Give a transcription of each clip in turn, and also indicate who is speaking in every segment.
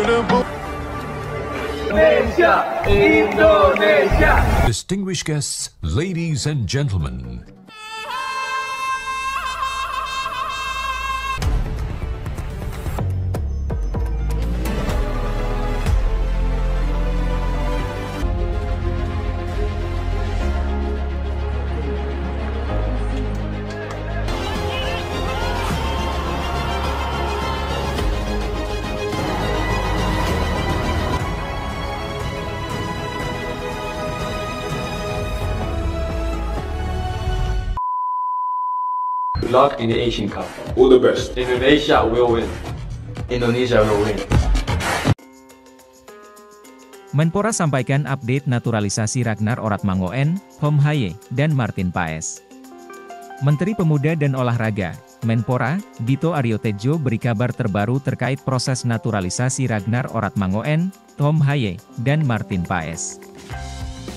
Speaker 1: Indonesia, Indonesia.
Speaker 2: Distinguished guests, ladies and gentlemen.
Speaker 3: Good luck in the Asian Cup.
Speaker 4: All the best.
Speaker 3: Indonesia will win. Indonesia will win.
Speaker 5: Menpora sampaikan update naturalisasi Ragnar Oratmangoen, Tom Haye, dan Martin Paes. Menteri Pemuda dan Olahraga, Menpora, Dito Aryo Tejo beri kabar terbaru terkait proses naturalisasi Ragnar Oratmangoen, Tom Haye, dan Martin Paes.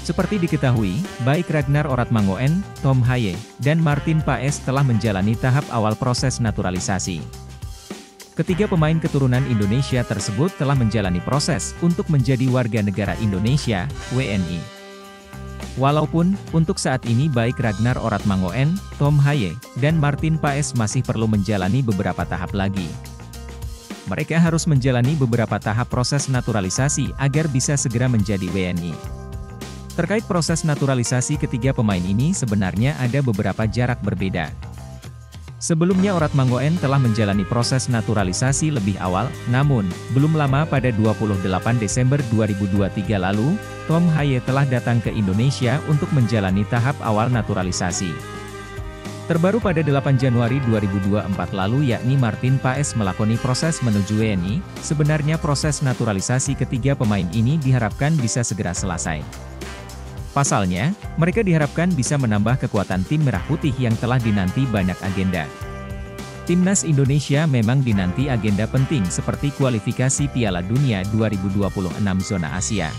Speaker 5: Seperti diketahui, baik Ragnar Oratmangoen, Tom Haye, dan Martin Paes telah menjalani tahap awal proses naturalisasi. Ketiga pemain keturunan Indonesia tersebut telah menjalani proses untuk menjadi warga negara Indonesia, WNI. Walaupun, untuk saat ini baik Ragnar Oratmangoen, Tom Haye, dan Martin Paes masih perlu menjalani beberapa tahap lagi. Mereka harus menjalani beberapa tahap proses naturalisasi agar bisa segera menjadi WNI. Terkait proses naturalisasi ketiga pemain ini sebenarnya ada beberapa jarak berbeda. Sebelumnya Oratmangoen telah menjalani proses naturalisasi lebih awal, namun, belum lama pada 28 Desember 2023 lalu, Tom Haye telah datang ke Indonesia untuk menjalani tahap awal naturalisasi. Terbaru pada 8 Januari 2024 lalu yakni Martin Paes melakoni proses menuju WNI, sebenarnya proses naturalisasi ketiga pemain ini diharapkan bisa segera selesai. Pasalnya, mereka diharapkan bisa menambah kekuatan tim Merah Putih yang telah dinanti banyak agenda. Timnas Indonesia memang dinanti agenda penting seperti kualifikasi Piala Dunia 2026 zona Asia.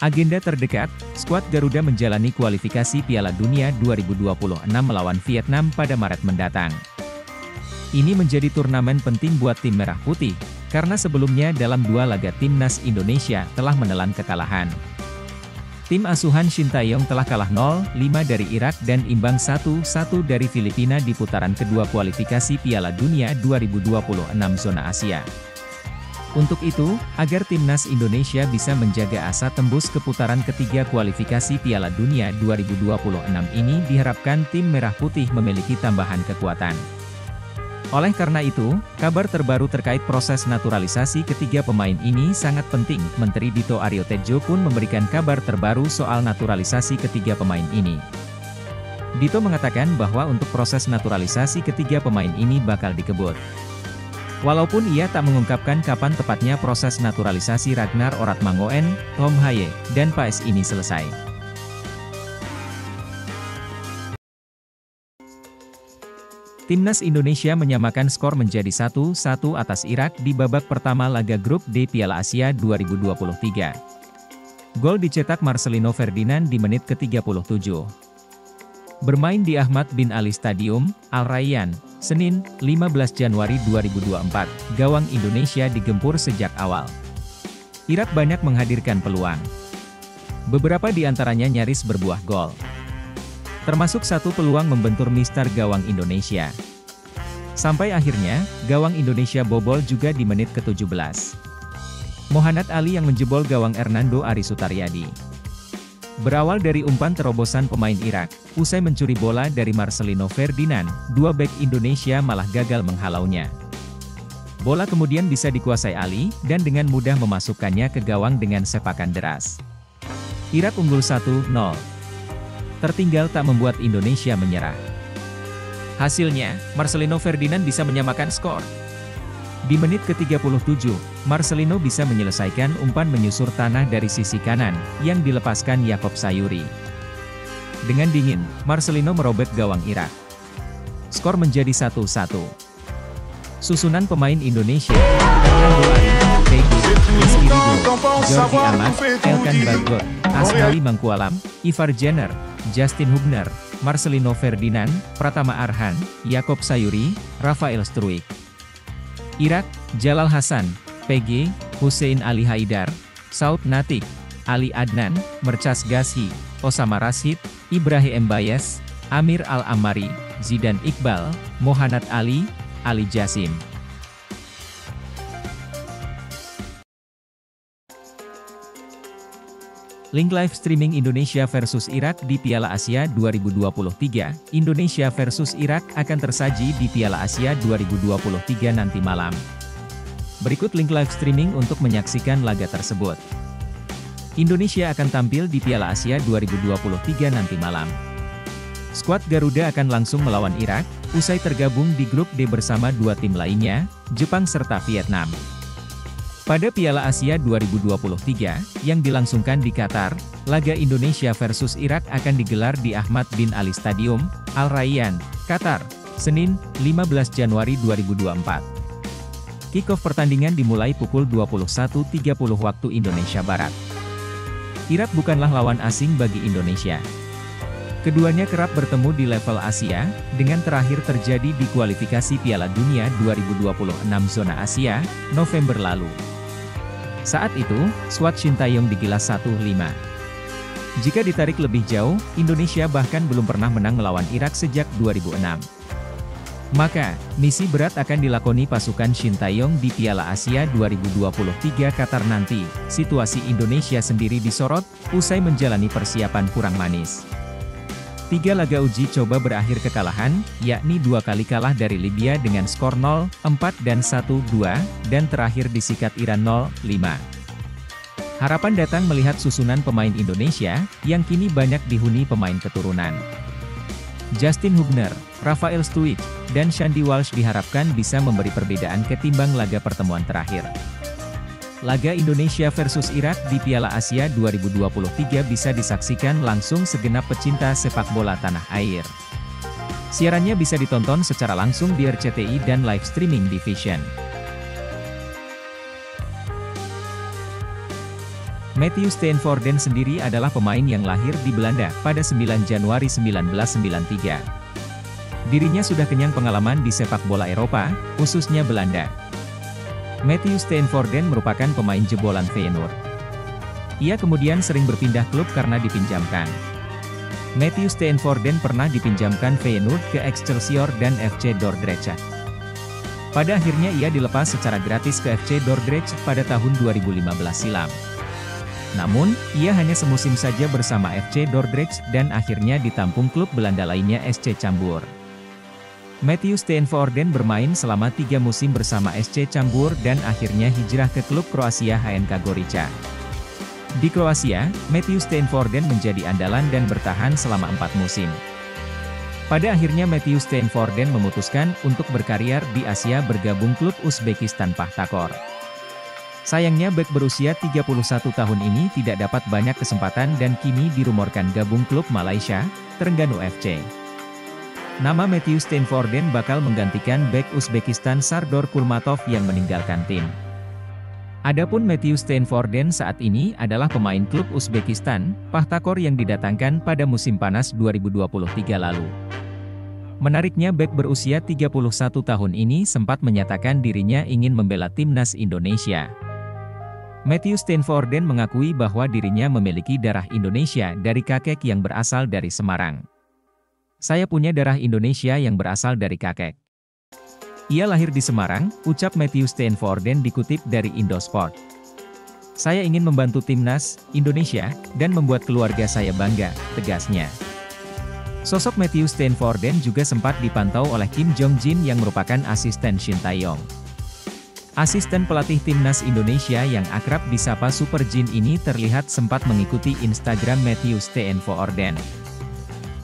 Speaker 5: Agenda terdekat, skuad Garuda menjalani kualifikasi Piala Dunia 2026 melawan Vietnam pada Maret mendatang. Ini menjadi turnamen penting buat tim Merah Putih, karena sebelumnya dalam 2 laga Timnas Indonesia telah menelan kekalahan. Tim asuhan Shin Tae-yong telah kalah 0-5 dari Irak dan imbang 1-1 dari Filipina di putaran kedua kualifikasi Piala Dunia 2026 zona Asia. Untuk itu, agar Timnas Indonesia bisa menjaga asa tembus ke putaran ketiga kualifikasi Piala Dunia 2026 ini diharapkan tim Merah Putih memiliki tambahan kekuatan. Oleh karena itu, kabar terbaru terkait proses naturalisasi ketiga pemain ini sangat penting. Menteri Dito Aryo Tejo pun memberikan kabar terbaru soal naturalisasi ketiga pemain ini. Dito mengatakan bahwa untuk proses naturalisasi ketiga pemain ini bakal dikebut. Walaupun ia tak mengungkapkan kapan tepatnya proses naturalisasi Ragnar Oratmangoen, Tom Haye, dan Paes ini selesai. Timnas Indonesia menyamakan skor menjadi 1-1 atas Irak di babak pertama laga grup D Piala Asia 2023. Gol dicetak Marcelino Ferdinand di menit ke-37. Bermain di Ahmad bin Ali Stadium, Al Rayyan, Senin, 15 Januari 2024, gawang Indonesia digempur sejak awal. Irak banyak menghadirkan peluang. Beberapa di antaranya nyaris berbuah gol. Termasuk satu peluang membentur mister gawang Indonesia. Sampai akhirnya, gawang Indonesia bobol juga di menit ke-17. Mohanad Ali yang menjebol gawang Hernando Ari Sutaryadi. Berawal dari umpan terobosan pemain Irak, usai mencuri bola dari Marcelino Ferdinand, dua bek Indonesia malah gagal menghalaunya. Bola kemudian bisa dikuasai Ali, dan dengan mudah memasukkannya ke gawang dengan sepakan deras. Irak unggul 1-0. Tertinggal tak membuat Indonesia menyerah. Hasilnya, Marcelino Ferdinand bisa menyamakan skor. Di menit ke-37, Marcelino bisa menyelesaikan umpan menyusur tanah dari sisi kanan, yang dilepaskan Yakob Sayuri. Dengan dingin, Marcelino merobek gawang Irak. Skor menjadi 1-1. Susunan pemain Indonesia, Hernando Ari, Peggy, Rizky Ridho, Jordi Amat, Elkan Bagot, Asnawi Mangkualam, Ivar Jenner, Justin Hubner, Marcelino Ferdinand, Pratama Arhan, Yakob Sayuri, Rafael Struijk. Irak, Jalal Hasan, PG, Hussein Ali Haidar, Saud Natik, Ali Adnan, Mercas Gashi, Osama Rashid, Ibrahim Bayes, Amir Al-Ammari, Zidan Iqbal, Mohanad Ali, Ali Jasim. Link live streaming Indonesia versus Irak di Piala Asia 2023. Indonesia versus Irak akan tersaji di Piala Asia 2023 nanti malam. Berikut link live streaming untuk menyaksikan laga tersebut. Indonesia akan tampil di Piala Asia 2023 nanti malam. Skuad Garuda akan langsung melawan Irak, usai tergabung di grup D bersama dua tim lainnya, Jepang serta Vietnam. Pada Piala Asia 2023, yang dilangsungkan di Qatar, laga Indonesia versus Irak akan digelar di Ahmad bin Ali Stadium, Al Rayyan, Qatar, Senin, 15 Januari 2024. Kick-off pertandingan dimulai pukul 21.30 waktu Indonesia Barat. Irak bukanlah lawan asing bagi Indonesia. Keduanya kerap bertemu di level Asia, dengan terakhir terjadi di kualifikasi Piala Dunia 2026 zona Asia, November lalu. Saat itu, skuad Shin Tae-yong digilas 1-5. Jika ditarik lebih jauh, Indonesia bahkan belum pernah menang melawan Irak sejak 2006. Maka, misi berat akan dilakoni pasukan Shin Tae-yong di Piala Asia 2023 Qatar nanti. Situasi Indonesia sendiri disorot, usai menjalani persiapan kurang manis. 3 laga uji coba berakhir kekalahan, yakni 2 kali kalah dari Libya dengan skor 0-4 dan 1-2, dan terakhir disikat Iran 0-5. Harapan datang melihat susunan pemain Indonesia, yang kini banyak dihuni pemain keturunan. Justin Hubner, Rafael Stuic, dan Shandy Walsh diharapkan bisa memberi perbedaan ketimbang laga pertemuan terakhir. Laga Indonesia versus Irak di Piala Asia 2023 bisa disaksikan langsung segenap pecinta sepak bola tanah air. Siarannya bisa ditonton secara langsung di RCTI dan live streaming di Vision. Matthew Steenvoorden sendiri adalah pemain yang lahir di Belanda pada 9 Januari 1993. Dirinya sudah kenyang pengalaman di sepak bola Eropa, khususnya Belanda. Matthew Steenvoorden merupakan pemain jebolan Feyenoord. Ia kemudian sering berpindah klub karena dipinjamkan. Matthew Steenvoorden pernah dipinjamkan Feyenoord ke Excelsior dan FC Dordrecht. Pada akhirnya ia dilepas secara gratis ke FC Dordrecht pada tahun 2015 silam. Namun, ia hanya semusim saja bersama FC Dordrecht dan akhirnya ditampung klub Belanda lainnya SC Cambuur. Matthew Steenvoorden bermain selama 3 musim bersama SC Cambuur dan akhirnya hijrah ke klub Kroasia HNK Gorica. Di Kroasia, Matthew Steenvoorden menjadi andalan dan bertahan selama 4 musim. Pada akhirnya Matthew Steenvoorden memutuskan untuk berkarier di Asia bergabung klub Uzbekistan Pakhtakor. Sayangnya bek berusia 31 tahun ini tidak dapat banyak kesempatan dan kini dirumorkan gabung klub Malaysia, Terengganu FC. Nama Matthew Steenvoorden bakal menggantikan bek Uzbekistan Sardor Kulmatov yang meninggalkan tim. Adapun Matthew Steenvoorden saat ini adalah pemain klub Uzbekistan, Pakhtakor yang didatangkan pada musim panas 2023 lalu. Menariknya bek berusia 31 tahun ini sempat menyatakan dirinya ingin membela timnas Indonesia. Matthew Steenvoorden mengakui bahwa dirinya memiliki darah Indonesia dari kakek yang berasal dari Semarang. Saya punya darah Indonesia yang berasal dari kakek. Ia lahir di Semarang, ucap Matthew Steenvoorden dikutip dari Indosport. Saya ingin membantu timnas Indonesia dan membuat keluarga saya bangga, tegasnya. Sosok Matthew Steenvoorden juga sempat dipantau oleh Kim Jong-jin yang merupakan asisten Shin Tae-yong. Asisten pelatih timnas Indonesia yang akrab disapa Super Jin ini terlihat sempat mengikuti Instagram Matthew Steenvoorden.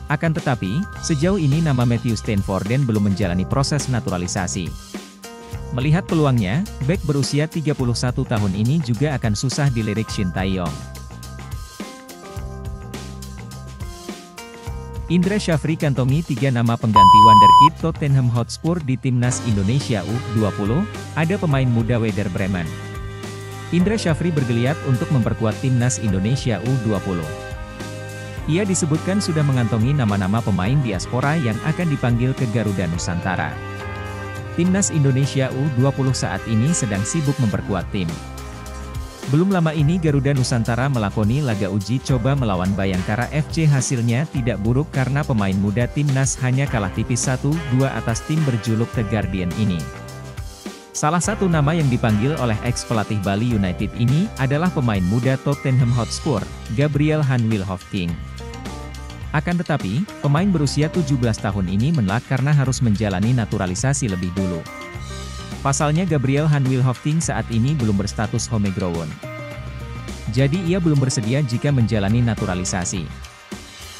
Speaker 5: Akan tetapi, sejauh ini nama Matthew Steenvoorden belum menjalani proses naturalisasi. Melihat peluangnya, bek berusia 31 tahun ini juga akan susah dilirik Shin Tae-yong. Indra Syafri kantongi 3 nama pengganti wonderkid Tottenham Hotspur di timnas Indonesia U20, ada pemain muda Werder Bremen. Indra Syafri bergeliat untuk memperkuat timnas Indonesia U20. Ia disebutkan sudah mengantongi nama-nama pemain diaspora yang akan dipanggil ke Garuda Nusantara. Timnas Indonesia U20 saat ini sedang sibuk memperkuat tim. Belum lama ini Garuda Nusantara melakoni laga uji coba melawan Bayangkara FC. Hasilnya tidak buruk karena pemain muda timnas hanya kalah tipis 1-2 atas tim berjuluk The Guardian ini. Salah satu nama yang dipanggil oleh ex-pelatih Bali United ini adalah pemain muda Tottenham Hotspur, Gabriel Han Wilhoffting. Akan tetapi, pemain berusia 17 tahun ini menolak karena harus menjalani naturalisasi lebih dulu. Pasalnya Gabriel Han Wilhoffting saat ini belum berstatus homegrown. Jadi ia belum bersedia jika menjalani naturalisasi.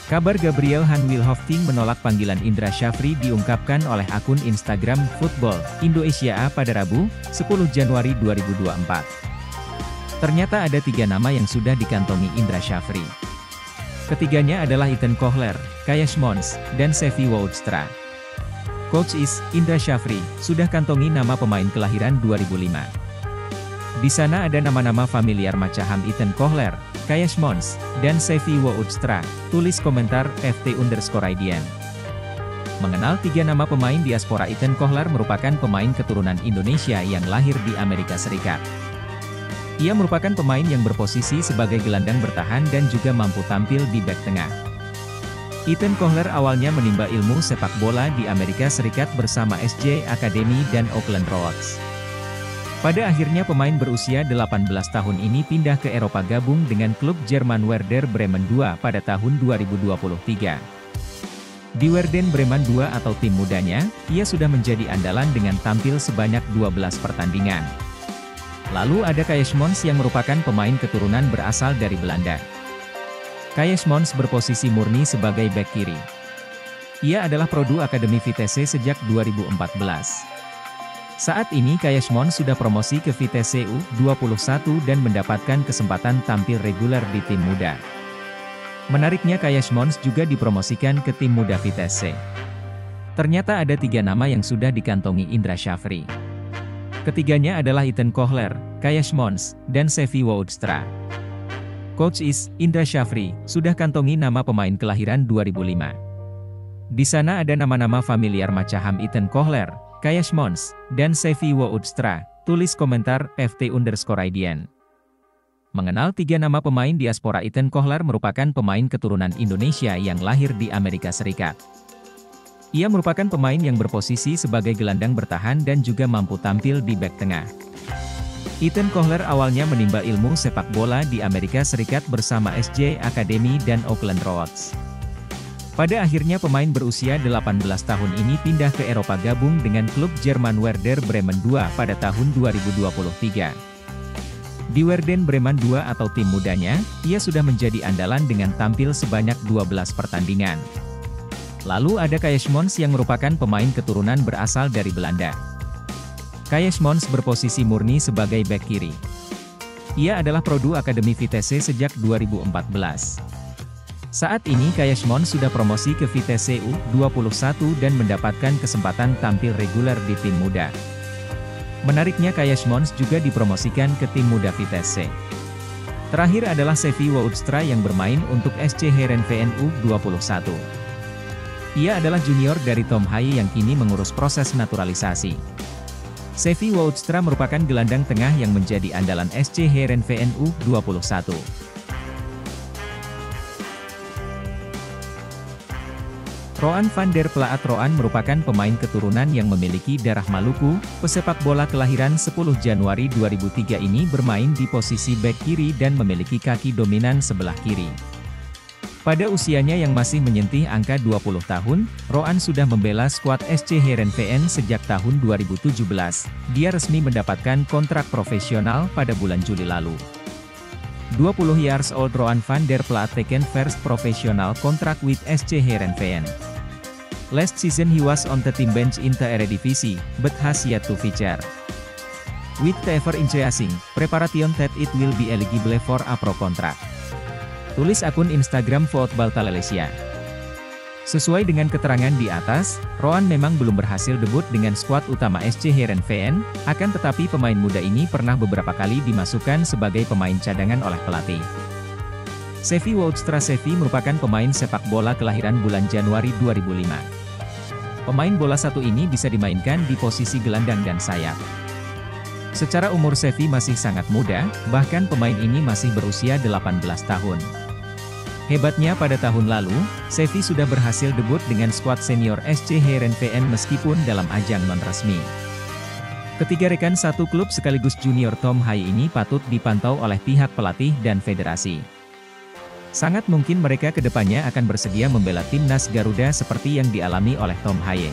Speaker 5: Kabar Gabriel Han Wilhoffting menolak panggilan Indra Syafri diungkapkan oleh akun Instagram Football Indonesia pada Rabu, 10 Januari 2024. Ternyata ada 3 nama yang sudah dikantongi Indra Syafri. Ketiganya adalah Ethan Kohler, Kayesh Mons, dan Sevi Woudstra. Coach is, Indra Syafri, sudah kantongi nama pemain kelahiran 2005. Di sana ada nama-nama familiar macam Ethan Kohler, Kayesh Mons, dan Sevi Woudstra, tulis komentar FT_IDN. Mengenal 3 nama pemain diaspora. Ethan Kohler merupakan pemain keturunan Indonesia yang lahir di Amerika Serikat. Ia merupakan pemain yang berposisi sebagai gelandang bertahan dan juga mampu tampil di bek tengah. Ethan Kohler awalnya menimba ilmu sepak bola di Amerika Serikat bersama SJ Academy dan Oakland Roads. Pada akhirnya pemain berusia 18 tahun ini pindah ke Eropa gabung dengan klub Jerman Werder Bremen II pada tahun 2023. Di Werder Bremen II atau tim mudanya, ia sudah menjadi andalan dengan tampil sebanyak 12 pertandingan. Lalu ada Kayesh Mons yang merupakan pemain keturunan berasal dari Belanda. Kayesh Mons berposisi murni sebagai bek kiri. Ia adalah produk Akademi Vitesse sejak 2014. Saat ini Kayesh Mons sudah promosi ke Vitesse U21 dan mendapatkan kesempatan tampil reguler di tim muda. Menariknya Kayesh Mons juga dipromosikan ke tim muda Vitesse. Ternyata ada 3 nama yang sudah dikantongi Indra Syafri. Ketiganya adalah Ethan Kohler, Kayesh Mons, dan Sevi Woudstra. Coach is, Indra Syafri, sudah kantongi nama pemain kelahiran 2005. Di sana ada nama-nama familiar macam Ethan Kohler, Kayesh Mons, dan Sevi Woudstra, tulis komentar FT_IDN. Mengenal 3 nama pemain diaspora. Ethan Kohler merupakan pemain keturunan Indonesia yang lahir di Amerika Serikat. Ia merupakan pemain yang berposisi sebagai gelandang bertahan dan juga mampu tampil di bek tengah. Ethan Kohler awalnya menimba ilmu sepak bola di Amerika Serikat bersama SJ Academy dan Oakland Roads. Pada akhirnya pemain berusia 18 tahun ini pindah ke Eropa gabung dengan klub Jerman Werder Bremen II pada tahun 2023. Di Werder Bremen II atau tim mudanya, ia sudah menjadi andalan dengan tampil sebanyak 12 pertandingan. Lalu ada Kayesh Mons yang merupakan pemain keturunan berasal dari Belanda. Kayesh Mons berposisi murni sebagai bek kiri. Ia adalah produk Akademi Vitesse sejak 2014. Saat ini Kayesh Mons sudah promosi ke Vitesse U21 dan mendapatkan kesempatan tampil reguler di tim muda. Menariknya Kayesh Mons juga dipromosikan ke tim muda Vitesse. Terakhir adalah Sevi Woudstra yang bermain untuk SC Heerenveen U21. Ia adalah junior dari Tom Haye yang kini mengurus proses naturalisasi. Sevi Woudstra merupakan gelandang tengah yang menjadi andalan SC Heerenveen U21. Roan van der Plaat. Roan merupakan pemain keturunan yang memiliki darah Maluku. Pesepak bola kelahiran 10 Januari 2003 ini bermain di posisi bek kiri dan memiliki kaki dominan sebelah kiri. Pada usianya yang masih menyentuh angka 20 tahun, Roan sudah membela skuad SC Heerenveen sejak tahun 2017. Dia resmi mendapatkan kontrak profesional pada bulan Juli lalu. 20 years old Roan van der Plaat taken first professional contract with SC Heerenveen. Last season he was on the team bench in the Eredivisie, but has yet to feature. With the ever increasing preparation that it will be eligible for a pro contract. Tulis akun Instagram Football Malaysia. Sesuai dengan keterangan di atas, Roan memang belum berhasil debut dengan skuad utama SC Heerenveen, akan tetapi pemain muda ini pernah beberapa kali dimasukkan sebagai pemain cadangan oleh pelatih. Sevi Woudstra. Sevi merupakan pemain sepak bola kelahiran bulan Januari 2005. Pemain bola satu ini bisa dimainkan di posisi gelandang dan sayap. Secara umur Xavi masih sangat muda, bahkan pemain ini masih berusia 18 tahun. Hebatnya pada tahun lalu, Xavi sudah berhasil debut dengan skuad senior SC Heerenveen meskipun dalam ajang non-resmi. Ketiga rekan satu klub sekaligus junior Tom Haye ini patut dipantau oleh pihak pelatih dan federasi. Sangat mungkin mereka kedepannya akan bersedia membela timnas Garuda seperti yang dialami oleh Tom Haye.